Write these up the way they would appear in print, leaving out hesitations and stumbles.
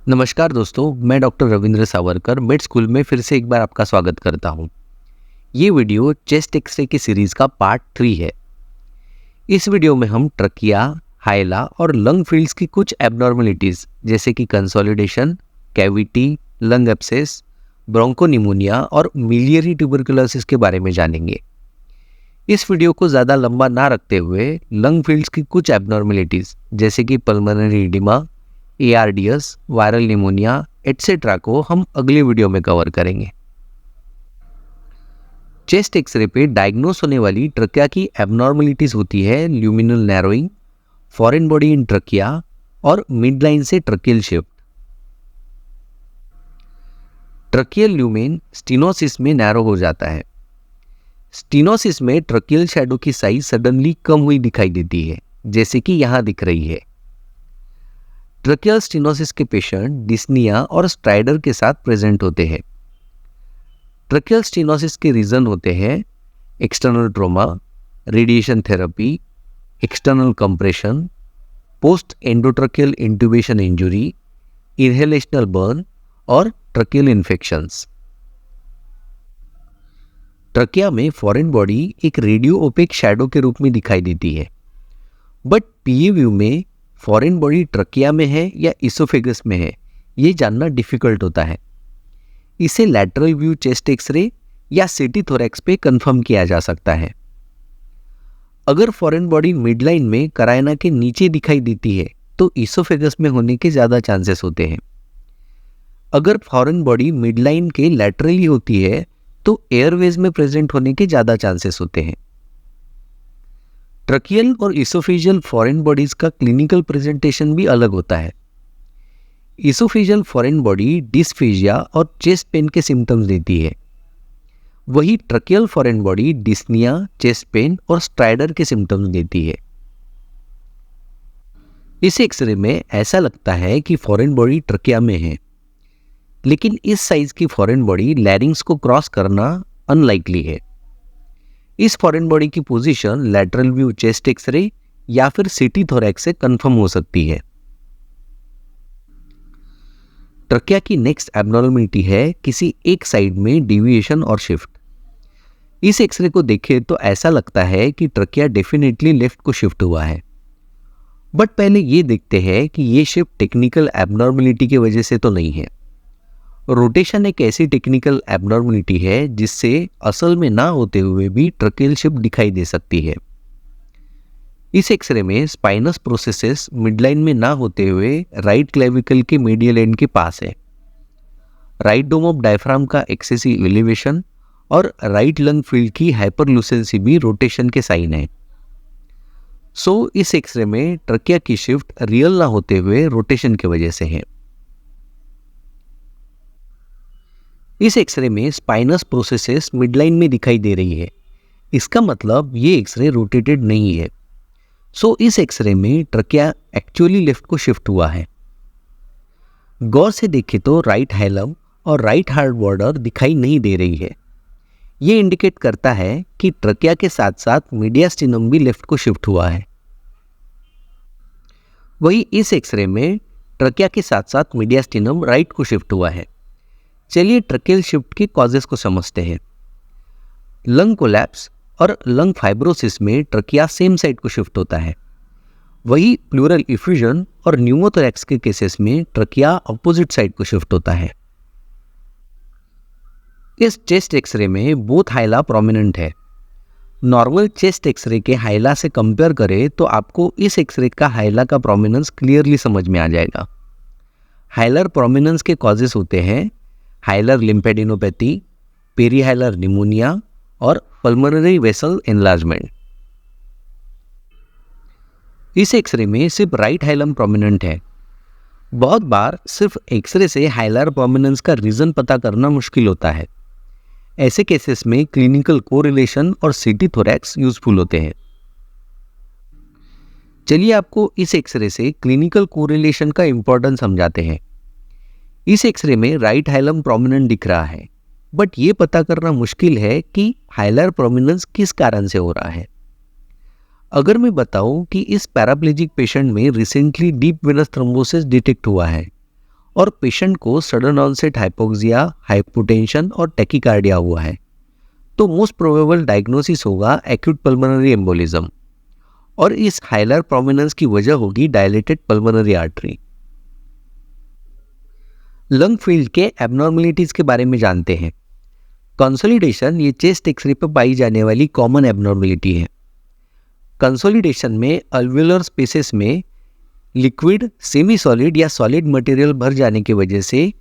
नमस्कार दोस्तों, मैं doctor Ravindra Savarkar made school में फिर से एक बार आपका स्वागत करता हूँ। ये वीडियो चेस्ट एक्सरे की सीरीज का पार्ट 3 है। इस वीडियो में हम ट्रकिया, हाइला और लंग फील्ड्स की कुछ एबनॉर्मलिटीज जैसे कि कंसोलिडेशन, कैविटी, लंग एब्सेस, ब्रोंकोनिमोनिया और मिलियरी ट्यूबरकुलोसिस के बारे में जानेंगे। इस वीडियो को ज़्यादा लंबा ना रखते हुए लंग फील्ड्स की कुछ एबनॉर्मलिटीज जैसे कि pulmonary oedema, ARDS, viral pneumonia etcetera को हम अगले वीडियो में कवर करेंगे। चेस्ट एक्सरे पे डायग्नोस होने वाली ट्रकिया की एबनॉर्मलिटीज होती है luminal narrowing, foreign body in trachea और मिड लाइन से tracheal shift. Tracheal lumen stenosis में नैरो हो जाता है। स्टीनोसिस में ट्रकियल शैडो की साइज सडनली कम हुई दिखाई देती है, जैसे कि यहाँ दिख रही है। ट्रकियल स्टीनोसिस के पेशेंट डिस्निया और स्ट्राइडर के साथ प्रेजेंट होते हैं। ट्रकियल स्टीनोसिस के रीजन होते हैं external trauma, radiation therapy, external compression, post endotracheal intubation injury, inhalational burn और ट्रकियल इन्फेक्शंस। ट्रकिया में फॉरेन बॉडी एक रेडियो ओपेक शैडो के रूप में दिखाई देती है, बट पीए व्यू में फॉरेन बॉडी ट्रकिया में है या इसोफेगस में है, ये जानना डिफिकल्ट होता है। इसे लैटरल व्यू चेस्ट एक्सरे या सीटी थोरैक्स पे कंफर्म किया जा सकता है। अगर फॉरेन बॉडी मिडलाइन में करायना के नीचे दिखाई देती है तो इसोफेगस में होने के ज़्यादा चांसेस होते हैं। अगर फॉरेन बॉडी मिडलाइन के लैटरली होती है तो एयरवेज में प्रेजेंट होने के ज़्यादा चांसेस होते हैं। ट्रकियल और इसोफेजियल फॉरेन बॉडीज का क्लिनिकल प्रेजेंटेशन भी अलग होता है। इसोफेजियल फॉरेन बॉडी डिस्फेजिया और चेस्ट पेन के सिम्टम्स देती है, वही tracheal foreign body dyspnoea, chest pain और स्ट्राइडर के सिम्टम्स देती है। इस एक्सरे में ऐसा लगता है कि फॉरेन बॉडी ट्रकिया में है, लेकिन इस साइज की फॉरेन बॉडी लैरिंग्स को क्रॉस करना अनलाइकली है। इस फॉरेन बॉडी की position lateral view chest X ray या फिर सीटी थोरैक्स से कंफर्म हो सकती है। ट्रकिया की नेक्स्ट एबनॉर्मलिटी है किसी एक साइड में डिविएशन और शिफ्ट। इस एक्सरे को देखें तो ऐसा लगता है कि ट्रकिया डेफिनेटली लेफ्ट को शिफ्ट हुआ है, बट पहले ये देखते हैं कि ये शिफ्ट टेक्निकल एबनॉर्मलिटी की वजह से तो नहीं है। रोटेशन एक ऐसी टेक्निकल एबनॉर्मलिटी है जिससे असल में ना होते हुए भी ट्रकियल शिफ्ट दिखाई दे सकती है। इस एक्सरे में स्पाइनस प्रोसेसेस मिडलाइन में ना होते हुए राइट क्लेविकल के मीडियल एंड के पास है। राइट डोम ऑफ डायफ्राम का एक्सेसिव एलिवेशन और राइट लंग फील्ड की हाइपरलूसेंसी भी रोटेशन के साइन है। सो इस एक्सरे में ट्रकिया की शिफ्ट रियल ना होते हुए रोटेशन की वजह से है। इस एक्सरे में स्पाइनस प्रोसेसेस मिडलाइन में दिखाई दे रही है, इसका मतलब ये एक्सरे रोटेटेड नहीं है। सो इस एक्सरे में ट्रकिया एक्चुअली लेफ्ट को शिफ्ट हुआ है। गौर से देखें तो राइट हाइलम और राइट हार्ट बॉर्डर दिखाई नहीं दे रही है। ये इंडिकेट करता है कि ट्रकिया के साथ साथ मीडियास्टिनम भी लेफ्ट को शिफ्ट हुआ है। वही इस एक्सरे में ट्रकिया के साथ साथ मीडियास्टिनम राइट को शिफ्ट हुआ है। चलिए ट्रकियल शिफ्ट के कॉजेस को समझते हैं। लंग कोलैप्स और लंग फाइब्रोसिस में ट्रकिया सेम साइड को शिफ्ट होता है, वही प्लूरल इफ्यूजन और न्यूमोथोरैक्स के केसेस में ट्रकिया अपोजिट साइड को शिफ्ट होता है। इस चेस्ट एक्सरे में बोथ हाइला प्रोमिनेंट है। नॉर्मल चेस्ट एक्सरे के हाइला से कंपेयर करें तो आपको इस एक्सरे का हाइला का प्रोमिनेंस क्लियरली समझ में आ जाएगा। हाइलर प्रोमिनेंस के कॉजेस होते हैं हाइलर लिम्फेडिनोपैथी, पेरीहाइलर निमोनिया और पल्मोनरी वेसल एनलार्जमेंट। इस एक्सरे में सिर्फ राइट हाइलम प्रोमिनेंट है। बहुत बार सिर्फ एक्सरे से हाइलर प्रोमिनेंस का रीजन पता करना मुश्किल होता है। ऐसे केसेस में क्लिनिकल कोरिलेशन और सीटी थोरैक्स यूजफुल होते हैं। चलिए आपको इस एक्सरे से क्लिनिकल कोरिलेशन का इंपॉर्टेंस समझाते हैं। इस एक्सरे में राइट हाइलम प्रोमिनेंट दिख रहा है, बट ये पता करना मुश्किल है कि हाइलर प्रोमिनेंस किस कारण से हो रहा है। अगर मैं बताऊं कि इस पैराप्लेजिक पेशेंट में recently deep venous thrombosis detect हुआ है और पेशेंट को सडन ऑनसेट हाइपोक्सिया, हाइपोटेंशन और टैकीकार्डिया हुआ है, तो मोस्ट प्रोबेबल डायग्नोसिस होगा एक्यूट पल्मोनरी एम्बोलिज्म, और इस हाइलर प्रोमिनेंस की वजह होगी dilated pulmonary artery. Lung field के एबनॉर्मलिटीज के बारे में जानते हैं। कंसोलिडेशन ये चेस्ट एक्सरे पर पाई जाने वाली कॉमन एबनॉर्मलिटी है। कंसोलिडेशन में अल्वेलर स्पेसेस में लिक्विड, सेमी सॉलिड या सॉलिड मटेरियल भर जाने की वजह से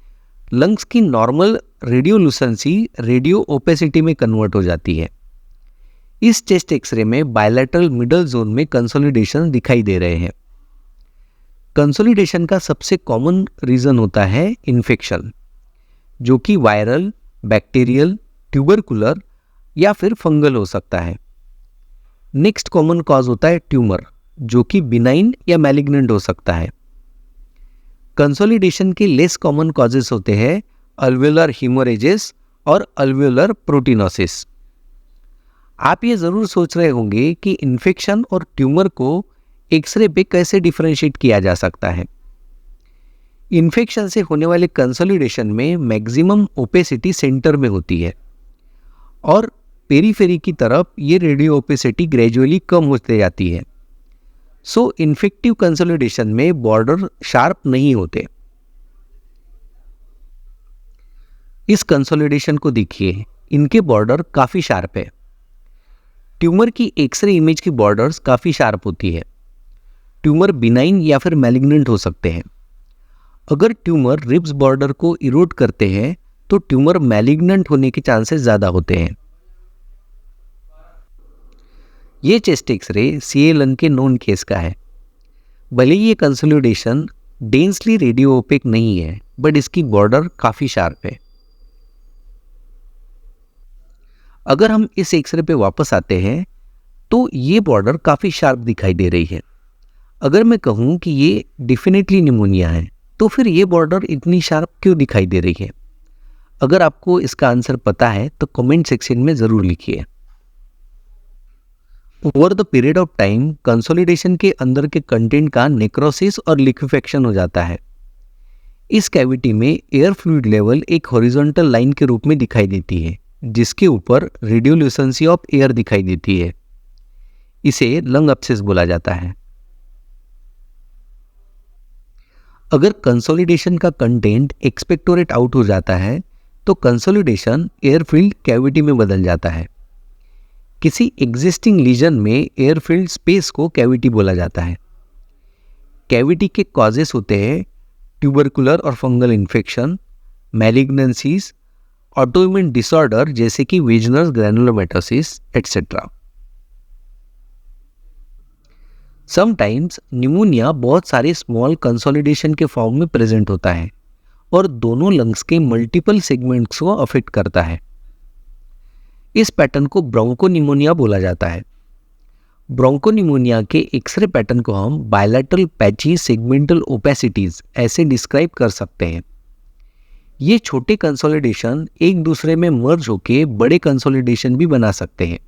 लंग्स की नॉर्मल रेडियोलुसेंसी रेडियो ओपेसिटी में कन्वर्ट हो जाती है। इस चेस्ट एक्सरे में बायलैटरल मिडल जोन में कंसोलिडेशन दिखाई दे रहे हैं। कंसोलिडेशन का सबसे कॉमन रीजन होता है इन्फेक्शन, जो कि वायरल, बैक्टीरियल, ट्यूबरकुलर या फिर फंगल हो सकता है। नेक्स्ट कॉमन कॉज होता है ट्यूमर, जो कि बिनाइन या मैलिग्नेंट हो सकता है। कंसोलिडेशन के लेस कॉमन कॉजेस होते हैं अल्वेलर हीमोरेजेस और अल्वेलर प्रोटीनोसिस। आप ये ज़रूर सोच रहे होंगे कि इन्फेक्शन और ट्यूमर को एक्सरे पे कैसे डिफरेंशिएट किया जा सकता है। इन्फेक्शन से होने वाले कंसोलिडेशन में मैक्सिमम ओपेसिटी सेंटर में होती है और पेरीफेरी की तरफ ये रेडियो ओपेसिटी ग्रेजुअली कम होते जाती है। सो इन्फेक्टिव कंसोलिडेशन में बॉर्डर शार्प नहीं होते। इस कंसोलिडेशन को देखिए, इनके बॉर्डर काफ़ी शार्प है। ट्यूमर की एक्सरे इमेज की बॉर्डर्स काफ़ी शार्प होती है। ट्यूमर बिनाइन या फिर मैलिग्नेंट हो सकते हैं। अगर ट्यूमर रिब्स बॉर्डर को इरोड करते हैं तो ट्यूमर मैलिग्नेंट होने के चांसेस ज़्यादा होते हैं। ये चेस्ट एक्सरे CA के नोन केस का है। भले ये कंसोलिडेशन डेंसली रेडियो ओपेक नहीं है, बट इसकी बॉर्डर काफ़ी शार्प है। अगर हम इस एक्सरे पे वापस आते हैं तो ये बॉर्डर काफ़ी शार्प दिखाई दे रही है। अगर मैं कहूँ कि ये डेफिनेटली निमोनिया है, तो फिर ये बॉर्डर इतनी शार्प क्यों दिखाई दे रही है? अगर आपको इसका आंसर पता है तो कमेंट सेक्शन में ज़रूर लिखिए। Over the period of time consolidation के अंदर के कंटेंट का नेक्रोसिस और लिक्विफेक्शन हो जाता है। इस कैविटी में एयर फ्लूइड लेवल एक हॉरिजॉन्टल लाइन के रूप में दिखाई देती है, जिसके ऊपर रेडियोल्यूसेंसी ऑफ एयर दिखाई देती है। इसे लंग एब्सेस बोला जाता है। अगर कंसोलिडेशन का कंटेंट एक्सपेक्टोरेट आउट हो जाता है तो कंसोलिडेशन एयरफील्ड कैविटी में बदल जाता है। किसी एग्जिस्टिंग लीजन में एयरफील्ड स्पेस को कैविटी बोला जाता है। कैविटी के कॉजेस होते हैं ट्यूबरकुलर और fungal infection, malignancies, autoimmune disorder जैसे कि वेजनस ग्रैनुलोमैटोसिस एटसेट्रा। समटाइम्स निमोनिया बहुत सारे स्मॉल कंसोलिडेशन के फॉर्म में प्रेजेंट होता है और दोनों लंग्स के मल्टीपल सेगमेंट्स को अफेक्ट करता है। इस पैटर्न को ब्रोंकोनिमोनिया बोला जाता है। ब्रोंकोनिमोनिया के एक्सरे पैटर्न को हम बायलैटरल पैची सेगमेंटल ओपेसिटीज ऐसे डिस्क्राइब कर सकते हैं। ये छोटे कंसोलिडेशन एक दूसरे में मर्ज होकर बड़े कंसोलिडेशन भी बना सकते हैं।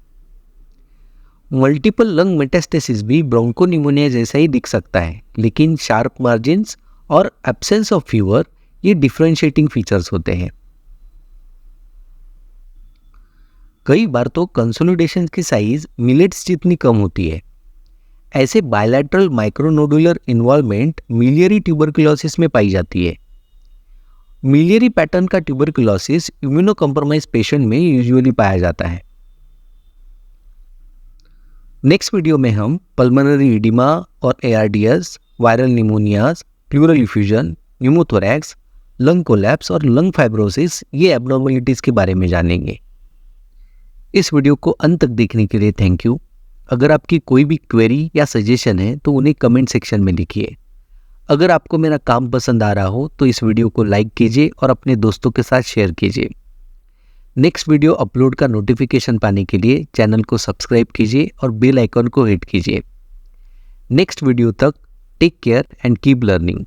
मल्टीपल लंग मेटास्टेसिस भी ब्रोंकोनिमोनिया जैसा ही दिख सकता है, लेकिन शार्प मार्जिन्स और एब्सेंस ऑफ फीवर ये डिफरेंशिएटिंग फीचर्स होते हैं। कई बार तो कंसोलिडेशन की साइज मिलेट्स जितनी कम होती है। ऐसे bilateral micronodular involvement miliary tuberculosis में पाई जाती है। मिलियरी पैटर्न का ट्यूबरकुलोसिस इम्यूनो कॉम्प्रोमाइज पेशेंट में यूजुअली पाया जाता है। नेक्स्ट वीडियो में हम पल्मोनरी एडिमा और ARDS, viral pneumonias, pleural effusion, pneumothorax, lung collapse और लंग फाइब्रोसिस ये एब्नॉर्मलिटीज़ के बारे में जानेंगे। इस वीडियो को अंत तक देखने के लिए थैंक यू। अगर आपकी कोई भी क्वेरी या सजेशन है तो उन्हें कमेंट सेक्शन में लिखिए। अगर आपको मेरा काम पसंद आ रहा हो तो इस वीडियो को लाइक कीजिए और अपने दोस्तों के साथ शेयर कीजिए। नेक्स्ट वीडियो अपलोड का नोटिफिकेशन पाने के लिए चैनल को सब्सक्राइब कीजिए और बेल आइकन को हिट कीजिए। नेक्स्ट वीडियो तक take care and keep learning.